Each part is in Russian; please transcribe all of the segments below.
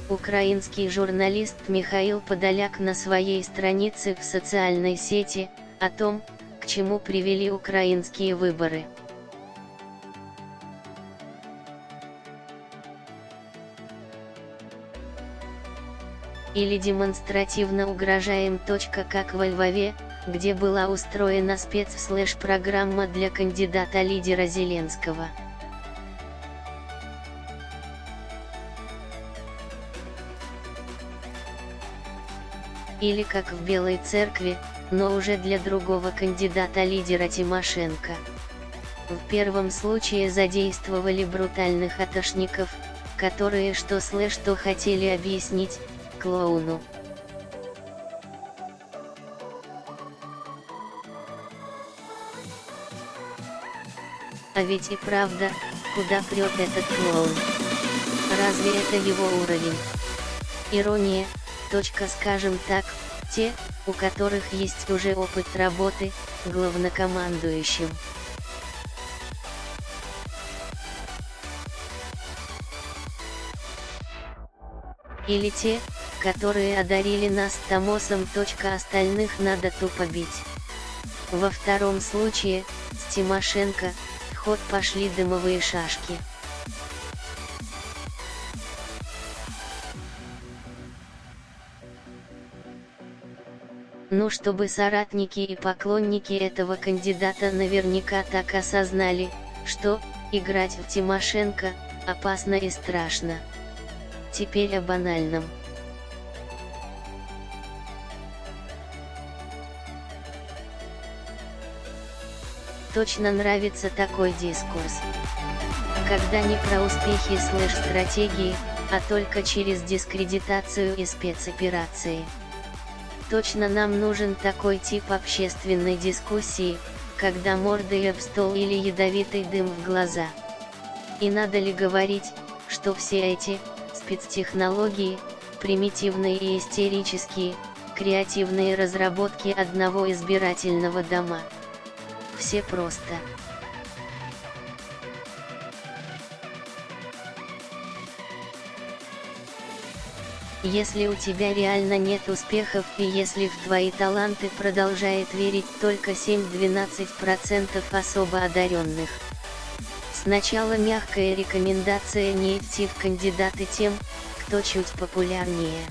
украинский журналист Михаил Подоляк на своей странице в социальной сети, о том, к чему привели украинские выборы. Или демонстративно угрожаем. Как во Львове, где была устроена спецслэш-программа для кандидата-лидера Зеленского. Или как в Белой Церкви, но уже для другого кандидата-лидера Тимошенко. В первом случае задействовали брутальных атошников, которые что хотели объяснить клоуну. А ведь и правда, куда прет этот клоун? Разве это его уровень? Ирония, скажем так, те, у которых есть уже опыт работы главнокомандующим. Или те, которые одарили нас Томосом. Остальных надо тупо бить. Во втором случае, с Тимошенко, в ход пошли дымовые шашки. Ну, чтобы соратники и поклонники этого кандидата наверняка так осознали, что играть в Тимошенко опасно и страшно. Теперь о банальном. Точно нравится такой дискурс. Когда не про успехи /стратегии, а только через дискредитацию и спецоперации. Точно нам нужен такой тип общественной дискуссии, когда мордой об стол или ядовитый дым в глаза. И надо ли говорить, что все эти спецтехнологии, примитивные и истерические, креативные разработки одного избирательного дома. Все просто. Если у тебя реально нет успехов и если в твои таланты продолжает верить только 7-12% особо одаренных. Сначала мягкая рекомендация не идти в кандидаты тем, кто чуть популярнее.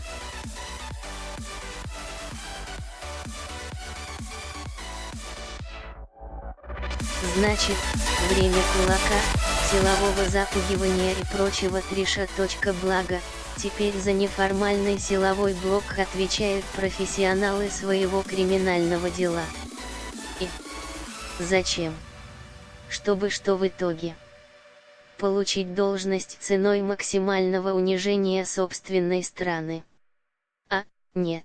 Значит, время кулака, силового запугивания и прочего трэша. Благо, теперь за неформальный силовой блок отвечают профессионалы своего криминального дела. И зачем? Чтобы что в итоге? Получить должность ценой максимального унижения собственной страны. А, нет.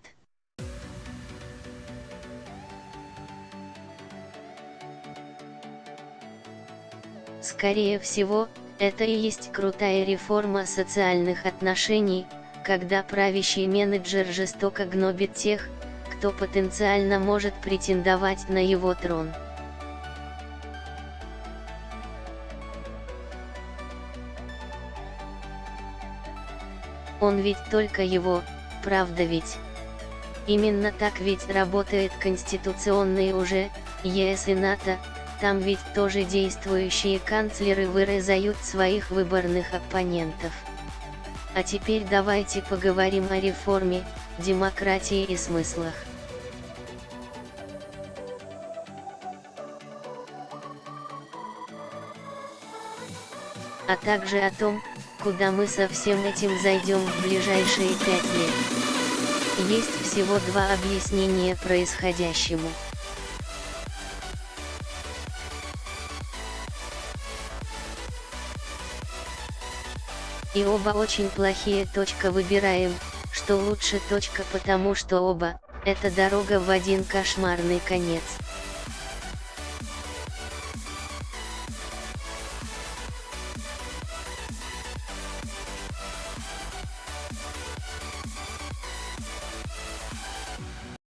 Скорее всего, это и есть крутая реформа социальных отношений, когда правящий менеджер жестоко гнобит тех, кто потенциально может претендовать на его трон. Он ведь только его, правда ведь? Именно так ведь работает конституционный уже, ЕС и НАТО, там ведь тоже действующие канцлеры вырезают своих выборных оппонентов. А теперь давайте поговорим о реформе, демократии и смыслах. А также о том, куда мы со всем этим зайдем в ближайшие 5 лет. Есть всего два объяснения происходящему. И оба очень плохие. Выбираем, что лучше. Потому что оба – это дорога в один кошмарный конец.